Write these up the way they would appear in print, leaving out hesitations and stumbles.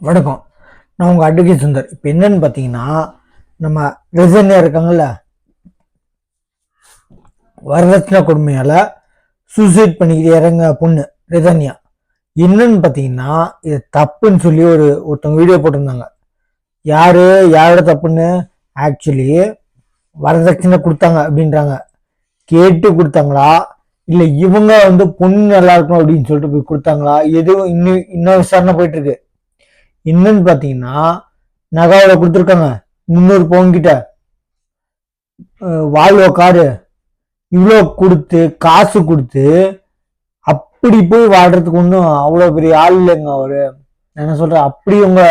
வணக்கம். நான் உங்கள் அட்வொகேட் சுந்தர். இப்போ என்னன்னு பார்த்தீங்கன்னா, நம்ம ரிசன்யா இருக்காங்கல்ல, வரதட்சணை கொடுமையால் சூசைட் பண்ணிக்கிட்டு இறங்க பொண்ணு ரிசன்யா. என்னன்னு பார்த்தீங்கன்னா, இது தப்புன்னு சொல்லி ஒருத்தவங்க வீடியோ போட்டிருந்தாங்க. யாரோட தப்புன்னு? ஆக்சுவலி வரதட்சணை கொடுத்தாங்க அப்படின்றாங்க. கேட்டு கொடுத்தாங்களா, இல்லை இவங்க பொண்ணு நல்லா இருக்கணும் அப்படின்னு சொல்லிட்டு போய் கொடுத்தாங்களா? எதுவும் இன்னும் விசாரணை போயிட்டு இருக்கு. என்னன்னு பாத்தீங்கன்னா, நகாவில கொடுத்துருக்காங்க 300 பவுன் கிட்ட, வால்வோ காரு இவ்வளோ கொடுத்து காசு கொடுத்து அப்படி போய் வாழ்றதுக்கு ஒன்றும் அவ்வளோ பெரிய ஆள் இல்லைங்க அவரு. என்ன சொல்றேன், அப்படி உங்க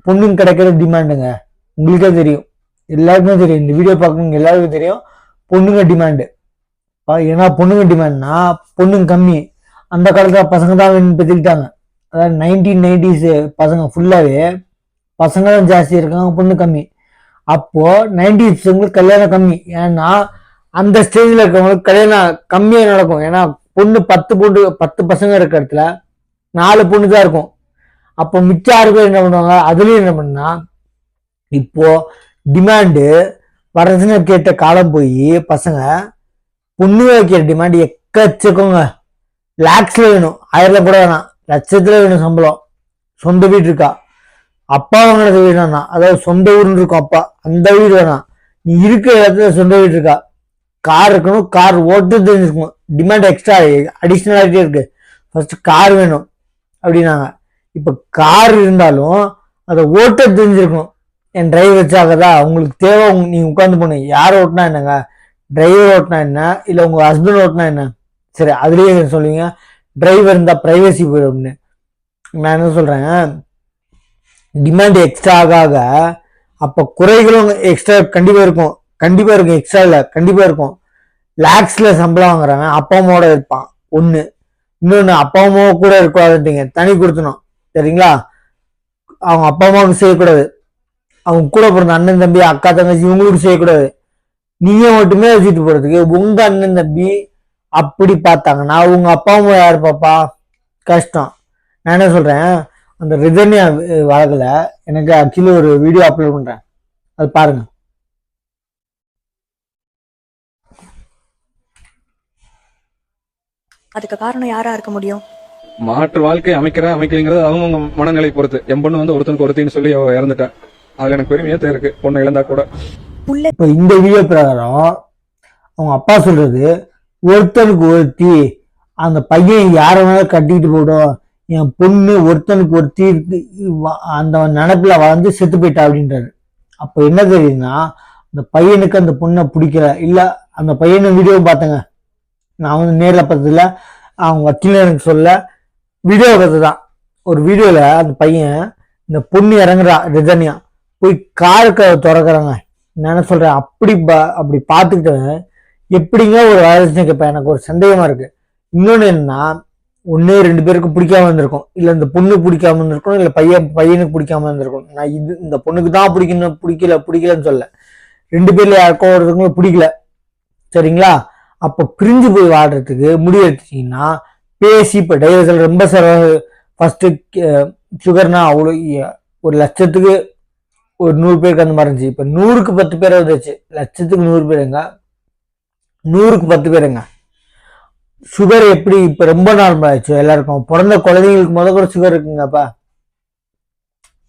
பொண்ணுங்க கிடைக்கிற டிமாண்டுங்க. உங்களுக்கே தெரியும், எல்லாருக்குமே தெரியும், இந்த வீடியோ பார்க்கணுங்க எல்லாருக்கும் தெரியும் பொண்ணுங்க டிமாண்டு. ஏன்னா பொண்ணுங்க டிமாண்ட்னா பொண்ணுங்க கம்மி. அந்த காலத்துல பசங்க தான் பெற்றுக்கிட்டாங்க. அதாவது 1990s பசங்க ஃபுல்லாவே பசங்க தான் ஜாஸ்தி இருக்காங்க, பொண்ணு கம்மி. அப்போ 90s கல்யாணம் கம்மி. ஏன்னா அந்த ஸ்டேஜ்ல இருக்கவங்களுக்கு கல்யாணம் கம்மியா நடக்கும். ஏன்னா பொண்ணு 10 பசங்க இருக்க இடத்துல 4 பொண்ணு தான் இருக்கும். அப்போ மிச்சம் 6 பேர் என்ன பண்ணுவாங்க? அதுலயும் என்ன பண்ணா, இப்போ டிமாண்டு வரதட்சணை கேட்ட காலம் போய் பசங்க பொண்ணு வைக்கிற டிமாண்ட் எக்கச்சக்கங்க. லேக்ஸ்ல வேணும், 1000 கூட வேணாம், லட்சத்துல வேணும் சம்பளம். சொந்த வீடு இருக்கா, அப்பா வாங்கினது வேணாம்னா, அதாவது சொந்த ஊர்னு இருக்கும் அப்பா, அந்த வீடு வேணாம், நீ இருக்கிற இடத்துல சொந்த வீடு இருக்கா, கார் இருக்கணும், கார் ஓட்டு தெரிஞ்சிருக்கணும். டிமாண்ட் எக்ஸ்ட்ரா அடிஷ்னலாகிட்டே இருக்கு. ஃபர்ஸ்ட் கார் வேணும் அப்படின்னாங்க. இப்ப கார் இருந்தாலும் அதை ஓட்ட தெரிஞ்சிருக்கணும். என் டிரைவர் வச்சாகதா உங்களுக்கு தேவை. நீங்க உட்காந்து போன யார் ஓட்டினா என்னங்க, டிரைவர் ஓட்டினா என்ன, இல்லை உங்க ஹஸ்பண்ட் ஓட்டினா என்ன? சரி, அதுலயே சொல்லுவீங்க டிரைவர் இருந்தா பிரைவசி போயிடும்னு. நான் என்ன சொல்றேன், டிமாண்ட் எக்ஸ்ட்ரா ஆக அப்ப குறைகளும் எக்ஸ்ட்ரா கண்டிப்பா இருக்கும். எக்ஸ்ட்ரா இல்ல, கண்டிப்பா இருக்கும். லேக்ஸ்ல சம்பளம் வாங்குறாங்க, அப்பா அம்மாவோட இருப்பான் ஒண்ணு. இன்னொன்னு, அப்பா அம்மாவை கூட இருக்கக்கூடாதுட்டீங்க, தனி கொடுத்தணும். சரிங்களா? அவங்க அப்பா அம்மாவுக்கு செய்யக்கூடாது, அவங்க கூட பிறந்த அண்ணன் தம்பி அக்கா தங்கச்சி இவங்களுக்கு செய்யக்கூடாது. நீங்க மட்டுமே வச்சுட்டு போறதுக்கு உங்க அண்ணன் தம்பி அப்படி பார்த்தாங்கன்னா உங்க அப்பா அம்மா யாரு பாப்பா? கஷ்டம். நான் என்ன சொல்றேன், அந்த ரிதன்யா வழக்குல எனக்கு ஆக்சுவலி ஒரு வீடியோ அப்லோட் பண்றேன், அது பாருங்க. அதுக்கு காரணம் யாரா இருக்க முடியும்? மாற்று வாழ்க்கை அமைக்கிறது அவங்க மனநிலை பொறுத்து. என் பொண்ணு ஒருத்தனுக்கு ஒருத்தின்னு சொல்லி இறந்துட்டேன். அதுல எனக்கு பெருமையா இருக்கு, பொண்ணு இழந்தா கூட. இப்ப இந்த வீடியோ பிரகாரம் அவங்க அப்பா சொல்றது, ஒருத்தனுக்கு ஒருத்தி, அந்த பையன் யார வேணாலும் கட்டிட்டு போடும், என் பொண்ணு ஒருத்தனுக்கு ஒருத்தி அந்த நினைப்புல வளர்ந்து செத்து போயிட்டா அப்படின்றாரு. அப்ப என்ன தெரியுதுன்னா, அந்த பையனுக்கு அந்த பொண்ணை பிடிக்கல. இல்ல, அந்த பையனை வீடியோ பார்த்தேங்க, நான் நேர்ல பார்த்ததுல, அவங்க வக்கீல எனக்கு சொல்ல, வீடியோ பார்த்துதான். ஒரு வீடியோல அந்த பையன், இந்த பொண்ணு இறங்குறா ரிதன்யா, போய் காருக்கு திறக்கிறாங்க. நான் என்ன சொல்றேன், அப்படி பார்த்துக்கிட்டு எப்படிங்க ஒரு வரதட்சணை கேட்பேன்? எனக்கு ஒரு சந்தேகமா இருக்கு. இன்னொன்னு என்னன்னா, 1-2 பேருக்கு பிடிக்காம இருந்திருக்கும், இல்ல இந்த பொண்ணு பிடிக்காம இருந்திருக்கும், இல்ல பையனுக்கு பிடிக்காம இருந்திருக்கும். நான் இந்த பொண்ணுக்கு தான் பிடிக்கலன்னு சொல்ல, 2 பேர்ல யாருக்கும் ஒருத்தவங்களும் பிடிக்கல. சரிங்களா? அப்ப பிரிஞ்சு போய் வாடுறதுக்கு முடிவு எடுத்துட்டீங்கன்னா பேசி, இப்ப டைவர்சல் ரொம்ப ஃபர்ஸ்ட் சுகர்னா அவ்வளோ 1,00,000க்கு ஒரு 100 பேருக்கு அந்த மாதிரி இருந்துச்சு. இப்ப 100க்கு 10 பேர் வந்துச்சு. லட்சத்துக்கு 100 பேருங்க, 100க்கு 10 பேருங்க. சுகர் எப்படி இப்ப ரொம்ப நார்மல் ஆயிடுச்சு எல்லாருக்கும். பிறந்த குழந்தைங்களுக்கு கூட சுகர் இருக்குங்கப்பா.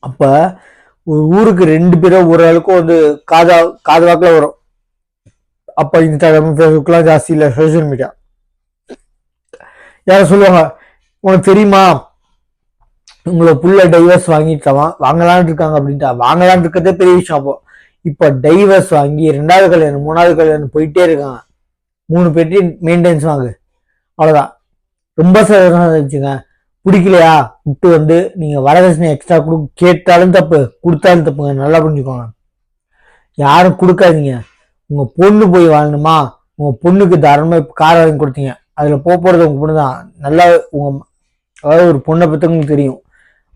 அப்ப ஒரு ஊருக்கு 2 பேரும் ஒரு ஆளுக்கும் காது வாக்குல வரும். அப்ப இன்ஸ்டாகிராம் ஃபேஸ்புக்லாம் ஜாஸ்தி இல்லை, சோசியல் மீடியா. யாரும் சொல்லுவாங்க, உனக்கு தெரியுமா உங்களை புள்ள டைவர்ஸ் வாங்கலான்னு இருக்காங்க அப்படின்ட்டா. வாங்கலான்னு இருக்கிறதே பெரிய விஷயம். அப்போ இப்ப டைவர்ஸ் வாங்கி 2வது கல்யாணம் 3வது கல்யாணம் போயிட்டே இருக்காங்க. 3 பேர்ட்டி மெயின்டெனன்ஸ் வாங்கு, அவ்வளவுதான். ரொம்ப இருந்துச்சுங்க. பிடிக்கலையா விட்டு நீங்க வரதட்சணை எக்ஸ்ட்ரா கேட்டாலும் தப்பு, கொடுத்தாலும் தப்புங்க. நல்லா புரிஞ்சுக்கோங்க, யாரும் கொடுக்காதீங்க. உங்க பொண்ணு போய் வாழணுமா, உங்க பொண்ணுக்கு தாராளமா கார் வாங்கி கொடுத்தீங்க, அதுல போறது உங்க பொண்ணு தான். நல்லா அதாவது ஒரு பொண்ணை பத்தவங்களுக்கு தெரியும்.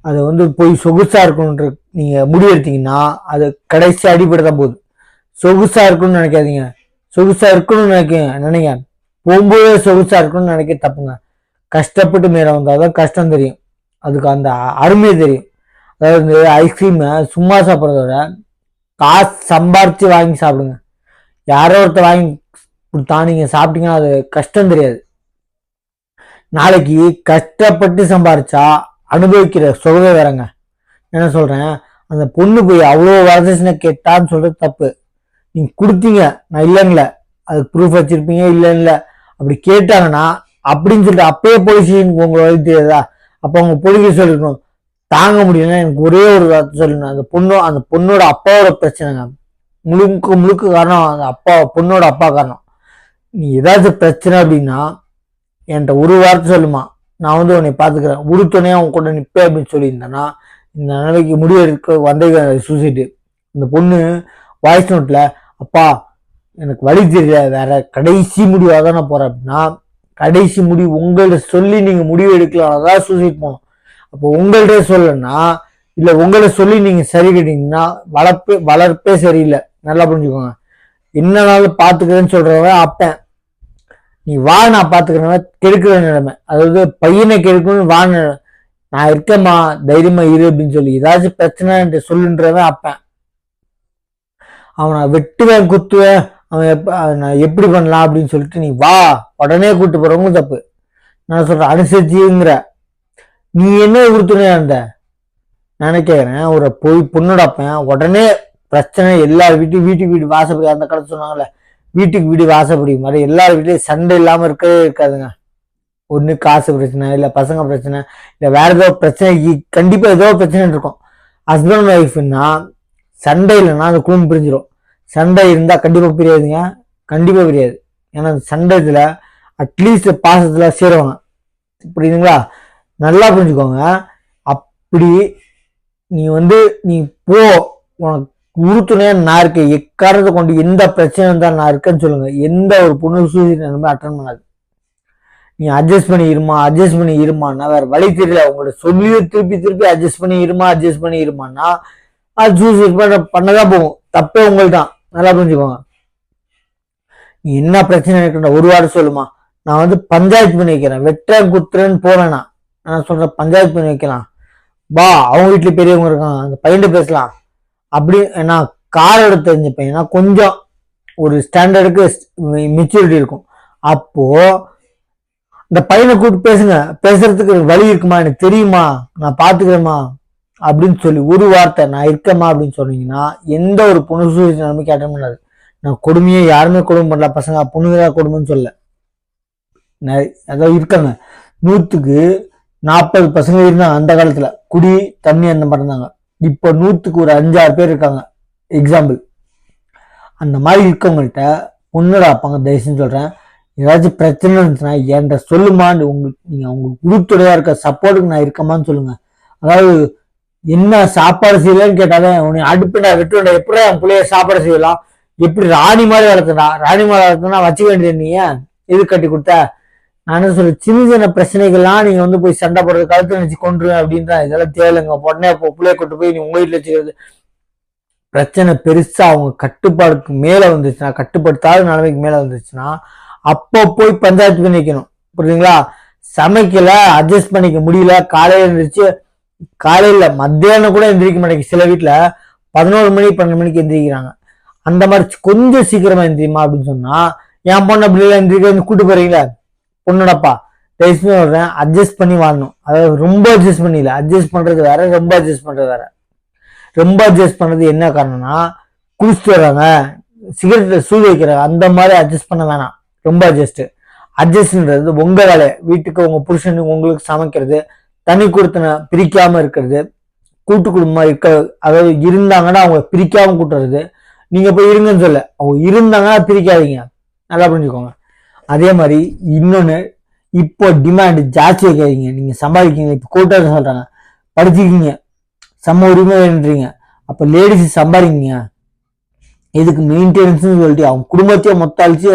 அதை போய் சொகுசா இருக்கணும்ன்ற நீங்க முடிவெடுத்தீங்கன்னா அது கடைசி அடிப்படைதான் போகுது. சொகுசா இருக்கணும்னு நினைக்காதீங்க, சொகுசா இருக்கணும்னு நினைங்க போகும்போது சொகுசா இருக்கணும்னு நினைக்க தப்புங்க. கஷ்டப்பட்டு மேல வந்தாதான் கஷ்டம் தெரியும், அதுக்கு அந்த அருமை தெரியும். அதாவது இந்த ஐஸ்கிரீமை சும்மா சாப்பிட்றத விட காசு சம்பாரிச்சு வாங்கி சாப்பிடுங்க. யாரோ ஒருத்தர் வாங்கி கொடுத்தா நீங்க சாப்பிட்டீங்கன்னா அது கஷ்டம் தெரியாது. நாளைக்கு கஷ்டப்பட்டு சம்பாரிச்சா அனுபவிக்கிற சுகமே வேறங்க. என்ன சொல்றேன், அந்த பொண்ணு போய் அவ்வளோ வரதட்சணை கேட்டான்னு சொல்றது தப்பு. நீங்க கொடுத்தீங்க, நான் இல்லைங்கள, அதுக்கு ப்ரூஃப் வச்சிருப்பீங்க, இல்லைன்னு அப்படி கேட்டாங்கன்னா அப்படின்னு சொல்லிட்டு அப்பயே போலீஸ் உங்களை வழி தெரியாதா? அப்போ அவங்க போலீஸ் சொல்லிருக்கணும், தாங்க முடியலன்னா எனக்கு ஒரே ஒரு வார்த்தை சொல்லணும். அந்த பொண்ணோட அப்பாவோட பிரச்சனைங்க, முழுக்க முழுக்க காரணம் அந்த அப்பா, பொண்ணோட அப்பா காரணம். நீ ஏதாச்சும் பிரச்சனை அப்படின்னா என்கிட்ட ஒரு வார்த்தை சொல்லுமா, நான் வந்து உன்னை பாத்துக்கிறேன், உறுத்துணையா உன் கூட நிப்பேன் அப்படின்னு சொல்லியிருந்தேன்னா இந்த நிலைமைக்கு முடிவு எடுக்க வந்தே சூசைடு. இந்த பொண்ணு வாய்ஸ் நோட்ல அப்பா எனக்கு வழி தெரியல, வேற கடைசி முடிவாக தான் நான் போறேன் அப்படின்னா கடைசி முடிவு உங்கள்ட்ட சொல்லி நீங்க முடிவு எடுக்கலாம், அதான் சூசைட் போகணும். அப்போ உங்கள்ட்ட சொல்லனா இல்ல உங்களை சொல்லி நீங்க சரி கேட்டீங்கன்னா வளர்ப்பே சரியில்லை. நல்லா புரிஞ்சுக்கோங்க. என்னனாலும் பாத்துக்கிறேன்னு சொல்றவன் அப்பன், நீ வா நான் பாத்துக்கிறேன் கெடுக்கிற நிலைமை, அதாவது பையனை கெடுக்கணும்னு வா நான் இருக்கேம்மா தைரியமா இரு அப்படின்னு சொல்லி ஏதாச்சும் பிரச்சனை சொல்லுன்றவன் அப்பன். அவனை வெட்டுவேன் குத்துவேன், நான் எப்படி பண்ணலாம் அப்படின்னு சொல்லிட்டு நீ வா உடனே கூட்டு போறவங்க தப்பு. நான் சொல்றேன் அனுசரிச்சுங்கிற, நீ என்ன உறுத்துணையா இருந்த நினைக்கிறேன். ஒரு பொண்ணோட அப்பன் உடனே பிரச்சனை, எல்லார் வீட்டுக்கு வீடு வாசப்படி, அந்த கடை சொன்னாங்கல்ல வீட்டுக்கு வீடு வாசப்படி மாதிரி எல்லார் வீட்லயும் சண்டை இல்லாம இருக்கவே இருக்காதுங்க. ஒண்ணு காசு பிரச்சனை, இல்ல பசங்க பிரச்சனை, இல்ல வேற ஏதோ பிரச்சனை, கண்டிப்பா ஏதோ பிரச்சனை இருக்கும். ஹஸ்பண்ட் ஒய்ஃப்னா சண்டை இல்லைன்னா அந்த குடும்பம் பிரிஞ்சிடும். சண்டை இருந்தா கண்டிப்பா பிரியாதுங்க, கண்டிப்பா பிரியாது. ஏன்னா சண்டை இதுல அட்லீஸ்ட் பாசத்துல சேருவாங்க. புரியுதுங்களா? நல்லா புரிஞ்சுக்கோங்க. அப்படி நீ வந்து நீ போ, உனக்கு உறுத்துணையா நான் இருக்கேன், எக்காரத்தை கொண்டு எந்த பிரச்சனை இருந்தாலும் நான் இருக்கேன்னு சொல்லுங்க. எந்த ஒரு பொண்ணு சூசைட் அட்டன் பண்ணாது. நீ அட்ஜஸ்ட் பண்ணி இருமான்னா வேற வழி தெரியல, உங்களோட சொல்லியோ திருப்பி அட்ஜஸ்ட் பண்ணி இருமான்னா அது சூசைட் பண்ணதான் போகும். தப்பே உங்களுக்கு தான். நல்லா புரிஞ்சுக்கோங்க. நீ என்ன பிரச்சனை இருக்குன்ற ஒரு வாரம் சொல்லுமா, நான் வந்து பஞ்சாயத்து பண்ணி வைக்கிறேன், வெட்டுறேன் குத்துறேன்னு போவேனா, நான் சொல்றேன் பஞ்சாயத்து பண்ணி வைக்கலாம், வா அவங்க வீட்டுல பெரியவங்க இருக்காங்க அந்த பையன் பேசலாம் அப்படி. ஏன்னா காரோட தெரிஞ்ச பையனா கொஞ்சம் ஒரு ஸ்டாண்டர்டுக்கு மெச்சூரிட்டி இருக்கும். அப்போ இந்த பையனை கூப்பிட்டு பேசுங்க, பேசுறதுக்கு வழி இருக்குமா, எனக்கு தெரியுமா, நான் பாத்துக்கிறேமா அப்படின்னு சொல்லி ஒரு வார்த்தை நான் இருக்கேம்மா அப்படின்னு சொன்னீங்கன்னா எந்த ஒரு பொண்ணு சூழ்ச்சி நிலைமைக்கு அட்டன் பண்ணாது. நான் கொடுமையே யாருமே கொடுமை பண்ணல, பசங்க பொண்ணுங்களா கொடுமைன்னு சொல்ல, அதாவது இருக்காங்க 100க்கு 40 பசங்க இருந்தாங்க அந்த காலத்துல, குடி தண்ணி அந்த மாதிரி இருந்தாங்க. இப்போ 100க்கு ஒரு 5-6 பேர் இருக்காங்க எக்ஸாம்பிள். அந்த மாதிரி இருக்கவங்கள்ட்ட பொண்ணோட அப்பாங்க தயவுசெய்து சொல்றேன், ஏதாச்சும் பிரச்சனை இருந்துச்சுன்னா என்கிட்ட சொல்லுமான்னு, நீங்க உங்களுக்கு உறுத்துடையா இருக்க சப்போர்ட்டுக்கு நான் இருக்கமான்னு சொல்லுங்க. அதாவது என்ன சாப்பாடு செய்யலன்னு கேட்டாலே உன்னை அடுப்புடா வெட்டுடா, எப்படி என் பிள்ளைய சாப்பாடு செய்யலாம், எப்படி ராணி மாதிரி வளர்த்துனா வச்சுக்க வேண்டியது, நீ எது கட்டி கொடுத்த. நான் என்ன சொல்ல, சின்ன பிரச்சனைகள்லாம் நீங்க வந்து போய் சண்டை போடுறது, கழுத்து நினைச்சு கொண்டுருவேன் அப்படின்றா, இதெல்லாம் தேவையில்லைங்க. உடனே பிள்ளைய கொண்டு போய் நீ உங்க வீட்டுல வச்சுக்கிறது. பிரச்சனை பெருசா அவங்க கட்டுப்பாடுக்கு மேல வந்துச்சுன்னா, கட்டுப்படுத்தாத நிலைமைக்கு மேல வந்துச்சுன்னா அப்போ போய் பஞ்சாயத்து பண்ணி வைக்கணும். புரியுதுங்களா? சமைக்கல, அட்ஜஸ்ட் பண்ணிக்க முடியல, காலையில இருந்துச்சு, காலையில மத்தியானம் கூட எந்திரிக்க மாட்டேங்க. சில வீட்டுல 11 மணி 12 மணிக்கு எந்திரிக்கிறாங்க. அந்த மாதிரி கொஞ்சம் சீக்கிரமா எந்திரிமா அப்படின்னு சொன்னா, என் பொண்ணு அப்படி எல்லாம் எந்திரிக்க கூட்டு போறீங்களா, பொண்ணோடப்பா தயவுசெய்து சொல்றேன் அட்ஜஸ்ட் பண்ணி வாழணும். அதாவது ரொம்ப அட்ஜஸ்ட் பண்ணல, அட்ஜஸ்ட் பண்றது வேற, ரொம்ப அட்ஜஸ்ட் பண்றது வேற. ரொம்ப அட்ஜஸ்ட் பண்றது என்ன காரணம்னா, குளிச்சுட்டு வர்றாங்க, சிகரெட்ல சூடு வைக்கிறாங்க, அந்த மாதிரி அட்ஜஸ்ட் பண்ண வேணாம். ரொம்ப அட்ஜஸ்ட்ன்றது உங்க வேலை, வீட்டுக்கு உங்க புருஷனுக்கு உங்களுக்கு சமைக்கிறது, தனி கொடுத்தன பிரிக்காம இருக்கிறது, கூட்டு குடும்பமா இருக்க, அதாவது இருந்தாங்கன்னா அவங்க பிரிக்காம கூட்டுறது. நீங்க போய் இருங்கன்னு சொல்ல, அவங்க இருந்தாங்கன்னா பிரிக்காதீங்க. நல்லா புரிஞ்சுக்கோங்க. அதே மாதிரி இன்னொன்னு, இப்போ டிமாண்ட் ஜாஸ்தி வைக்காதீங்க. நீங்க சம்பாதிக்கீங்க, இப்போ கூட்டாளி சொல்றாங்க படிச்சுக்கிங்க, சம உரிமை வேணுன்றீங்க, அப்ப லேடிஸ் சம்பாதிங்க, இதுக்கு மெயின்டெனன்ஸ் சொல்லிட்டு அவங்க குடும்பத்தையே மொத்த அழிச்சு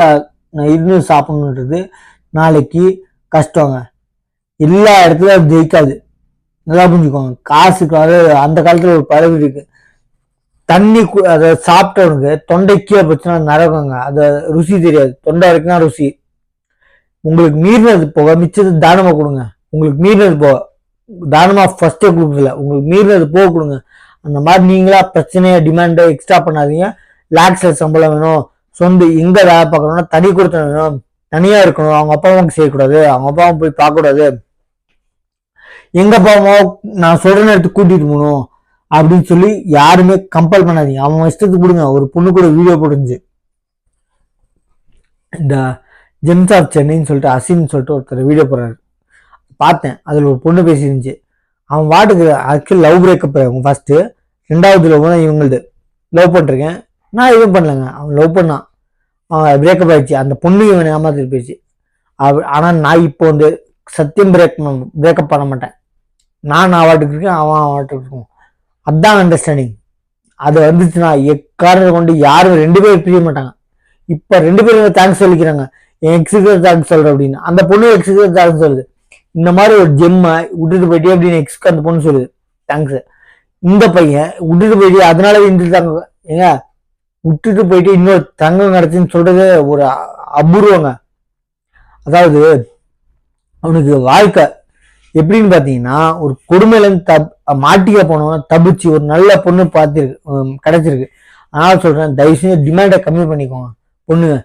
நான் இருந்து சாப்பிடணுன்றது நாளைக்கு கஷ்டங்க. எல்லா இடத்துலயும் ஜெயிக்காது. நல்லா புரிஞ்சுக்கோங்க. காசுக்காக அந்த காலத்துல ஒரு பறவை இருக்கு, தண்ணி அதை சாப்பிட்டவனுக்கு தொண்டைக்கே போச்சுன்னா நரகங்க, அத ருசி தெரியாது, தொண்டை வரைக்கும் ருசி. உங்களுக்கு மீறினது போக மிச்சது தானமா கொடுங்க. உங்களுக்கு மீறினது போக தானமா ஃபர்ஸ்டே கொடுக்குறதில்ல, உங்களுக்கு மீறினது போக கொடுங்க. அந்த மாதிரி நீங்களா பிரச்சனையை டிமாண்டை எக்ஸ்ட்ரா பண்ணாதீங்க. லேக்ஸ்ல சம்பளம் வேணும், சொந்த எங்க வேலை பார்க்கணும்னா தனி கொடுத்த வேணும், தனியா இருக்கணும், அவங்க அப்பா அம்மாவுக்கு செய்யக்கூடாது, அவங்க அப்பா அம்மா போய் பார்க்கக்கூடாது, எங்க அப்பா அம்மாவை நான் சொல்ற நேரத்துக்கு கூட்டிட்டு போகணும் அப்படின்னு சொல்லி யாருமே கம்பல் பண்ணாதீங்க. அவன் இஷ்டத்துக்கு கொடுங்க. ஒரு பொண்ணு கூட வீடியோ போட்டுருந்துச்சு, இந்த ஜெம்ஸ் ஆஃப் சென்னைன்னு சொல்லிட்டு அசின்னு சொல்லிட்டு ஒருத்தர் வீடியோ போடுறாரு, பார்த்தேன். அதில் ஒரு பொண்ணு பேசியிருந்துச்சு. அவன் வாட்டுக்கு ஆக்சுவலி லவ் பிரேக்கப் அவங்க ஃபர்ஸ்ட், 2வது லவ் தான் இவங்களது. லவ் பண்ணிருக்கேன், நான் எதுவும் பண்ணலங்க, அவன் லவ் பண்ணான், அவன் பிரேக்கப் ஆயிடுச்சு. அந்த பொண்ணு இவனை ஏமாத்திட்டு போயிடுச்சு. ஆனால் நான் இப்போ வந்து சத்தியம் பிரேக்கப் பண்ண மாட்டேன். நான் வாட்டுக்கு இருக்கேன், அவன் வாட்டுக்கு இருக்கும். அதுதான் அண்டர்ஸ்டாண்டிங். அது வந்துச்சுன்னா எக்காரணத்தை கொண்டு யாரும் 2 பேரும் பிரிய மாட்டாங்க. இப்போ 2 பேரும் தேங்க்ஸ் சொல்லிக்கிறாங்க, என் எக்ஸுக்கு தேங்க்ஸ் சொல்றேன் அப்படின்னு. அந்த பொண்ணு எக்ஸுக்கு தேங்க்ஸ் சொல்லுது. இந்த மாதிரி ஒரு ஜெம்மை விட்டுட்டு போயிட்டே அப்படின்னு எக்ஸ்க்கு அந்த பொண்ணு சொல்லுது தேங்க்ஸ். இந்த பையன் விட்டுட்டு போயிட்டு அதனால இருந்துட்டாங்க. ஏங்க விட்டுட்டு போயிட்டு இன்னொரு தங்கம் கிடைச்சுன்னு சொல்றது ஒரு அபூர்வங்க. அதாவது அவனுக்கு வாழ்க்கை எப்படின்னு பாத்தீங்கன்னா, ஒரு கொடுமையிலேருந்து மாட்டிக்க போனவன தப்பிச்சு ஒரு நல்ல பொண்ணு பார்த்துருக்கு, கிடைச்சிருக்கு. அதனால சொல்றேன், தயவு செஞ்சு டிமாண்டை கம்மி பண்ணிக்கோங்க. பொண்ணுங்க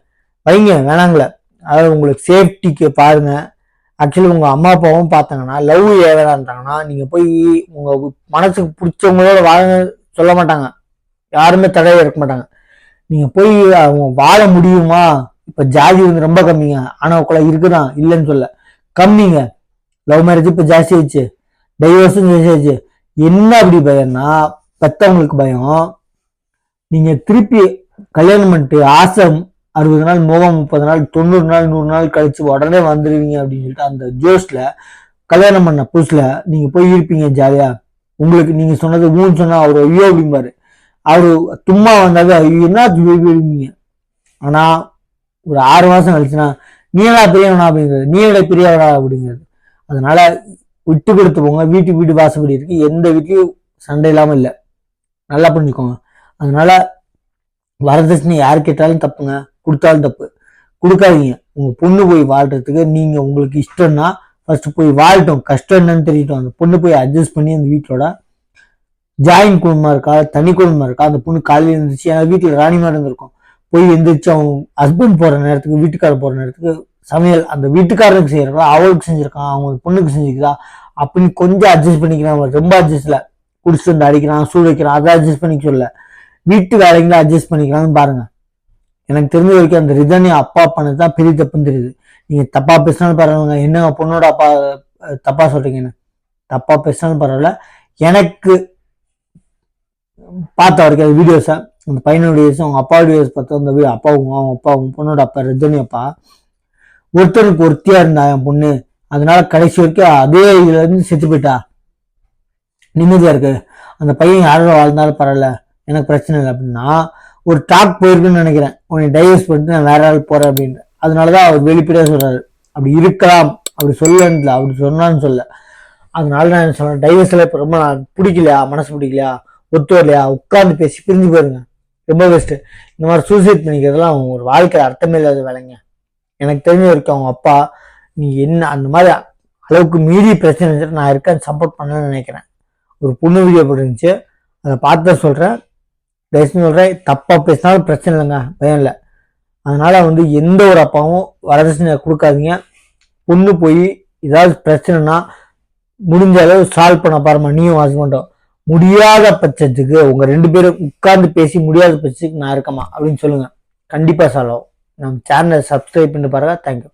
வைங்க வேணாங்களே. அதாவது உங்களுக்கு சேஃப்டிக்கு பாருங்க. ஆக்சுவலி உங்க அம்மா அப்பாவும் பார்த்தாங்கன்னா லவ் வேணான்றாங்கன்னா நீங்க போய் உங்க மனசுக்கு பிடிச்சவங்களோட வாழ சொல்ல மாட்டாங்க, யாருமே தடையா இருக்க மாட்டாங்க. நீங்க போய் அவங்க வாழ முடியுமா? இப்ப ஜாதி வந்து ரொம்ப கம்மிங்க, ஆனா கொலை இருக்குதான், இல்லைன்னு சொல்ல, கம்மிங்க. லவ் மேரேஜ் இப்ப ஜாஸ்தி ஆயிடுச்சு, டைவர்ஸும் ஜாஸ்தி ஆயிடுச்சு. என்ன அப்படி பயம்னா பெத்தவங்களுக்கு பயம். நீங்க திருப்பி கல்யாணம் பண்ணிட்டு ஆசை 60 நாள், மோகம் 30 நாள், 90 நாள், 100 நாள் கழிச்சு உடனே வந்துடுவீங்க அப்படின்னு சொல்லிட்டு அந்த ஜோஸ்ல கல்யாணம் பண்ண புதுசுல நீங்க போய் இருப்பீங்க ஜாலியா. உங்களுக்கு நீங்க சொன்னது ஊன்னு சொன்னா அவரு ஐயோ அப்படிம்பாரு. அவரு சும்மா வந்தாவே ஐயோ என்ன விரும்பீங்க. ஆனா ஒரு 6 மாசம் கழிச்சுன்னா நீ என்ன பெரியவனா அப்படிங்கிறது, நீ என்ன பெரியவனா அப்படிங்கிறது. அதனால விட்டு கொடுத்து போங்க. வீட்டு வாசப்படி இருக்கு, எந்த வீட்லயும் சண்டை இல்லாம இல்லை, நல்லா புரிஞ்சுக்கோங்க. அதனால வரதட்சணை யாரு கேட்டாலும் தப்புங்க, கொடுத்தாலும் தப்பு. கொடுக்காதீங்க. உங்க பொண்ணு போய் வாழ்றதுக்கு நீங்க உங்களுக்கு இஷ்டம்னா ஃபர்ஸ்ட் போய் வாழட்டும், கஷ்டம் என்னன்னு தெரியட்டும். அந்த பொண்ணு போய் அட்ஜஸ்ட் பண்ணி அந்த வீட்டோட ஜாயின் குடும்பமா இருக்கா தனி குடும்பமா இருக்கா, அந்த பொண்ணு காலையில் இருந்துச்சு, ஏன்னா வீட்டுல ராணி மாதிரி இருந்திருக்கும், போய் எந்திரிச்சு அவங்க ஹஸ்பண்ட் போற நேரத்துக்கு வீட்டுக்காரர் போற நேரத்துக்கு சமையல் அந்த வீட்டுக்காரருக்கு செய்யறா அவளுக்கு செஞ்சிருக்கான், அவங்க பொண்ணுக்கு செஞ்சுக்கிறா அப்படின்னு கொஞ்சம் அட்ஜஸ்ட் பண்ணிக்கிறான். ரொம்ப அட்ஜஸ்ட்ல குடிச்சிட்டு வந்து அடிக்கிறான், சூடு வைக்கிறான், அதை அட்ஜஸ்ட் பண்ணிக்க சொல்ல, வீட்டு வேலைங்களை அட்ஜஸ்ட் பண்ணிக்கலாம்னு பாருங்க. எனக்கு தெரிஞ்ச வரைக்கும் அந்த ரிதனி அப்பா பண்ணதான் பெரிய தப்புன்னு தெரியுது. நீங்க தப்பா பேசினாலும் பரவாயில்ல, என்ன பொண்ணோட அப்பா தப்பா சொல்றீங்கன்னு, தப்பா பேசினாலும் பரவாயில்ல. எனக்கு பார்த்த வரைக்கும் அது வீடியோஸை, அந்த பையனுடைய அவங்க அப்பாவுடைய வீடியோஸ் பார்த்தா அந்த அப்பாவும் அவங்க அப்பாவும் பொண்ணோட அப்பா ரிதனி அப்பா ஒருத்தருக்கு ஒருத்தியா இருந்தா என் பொண்ணு, அதனால கடைசி வரைக்கும் அதே இதுல இருந்து செத்து போயிட்டா, நிம்மதியா இருக்கு. அந்த பையன் யாரோட வாழ்ந்தாலும் பரவாயில்ல, எனக்கு பிரச்சனை இல்லை அப்படின்னா ஒரு டாக் போயிருக்குன்னு நினைக்கிறேன், உன்னை டைவர்ஸ் பண்ணிட்டு நான் வேற ஆள் போறேன் அப்படின்னு. அதனாலதான் அவர் வெளிப்படையா சொல்றாரு. அப்படி இருக்கலாம், அப்படி சொல்லல, அப்படி சொன்னான்னு சொல்ல. அதனால நான் என்ன சொல்றேன், டைவர்ஸ்ல இப்ப ரொம்ப பிடிக்கலையா, மனசு பிடிக்கலையா, ஒத்து வரலையா, உட்கார்ந்து பேசி பிரிஞ்சு போயிருங்க, ரொம்ப பெஸ்ட். இந்த மாதிரி சூசைட் பண்ணிக்கிறதுலாம் அவங்க ஒரு வாழ்க்கையில அர்த்தமே இல்லாத வேலைங்க. எனக்கு தெரிஞ்ச வரைக்கும் அவங்க அப்பா நீ என்ன அந்த மாதிரி அளவுக்கு மீறி பிரச்சனை இருந்துட்டு நான் இருக்கேன் சப்போர்ட் பண்ணலன்னு நினைக்கிறேன். ஒரு பொண்ணு வீடியோ போட்டுருந்துச்சு, அதை பார்த்து சொல்றேன், தயவுசெய்து சொல்றேன், தப்பா பேசினாலும் பிரச்சனை இல்லைங்க, பயம் இல்லை. அதனால வந்து எந்த ஒரு அப்பாவும் வரதட்சணை கொடுக்காதீங்க. பொண்ணு போய் ஏதாவது பிரச்சனைனா முடிஞ்ச அளவு சால்வ் பண்ண பாருமா, நீயும் ஹஸ்பண்டும். முடியாத பட்சத்துக்கு உங்க 2 பேரும் உட்கார்ந்து பேசி முடியாத பட்சத்துக்கு நான் இருக்கமா அப்படின்னு சொல்லுங்க, கண்டிப்பா சால்வ் ஆகும். நம்ம சேனலை சப்ஸ்கிரைப் பண்ணிட்டு பாருங்க. தேங்க்யூ.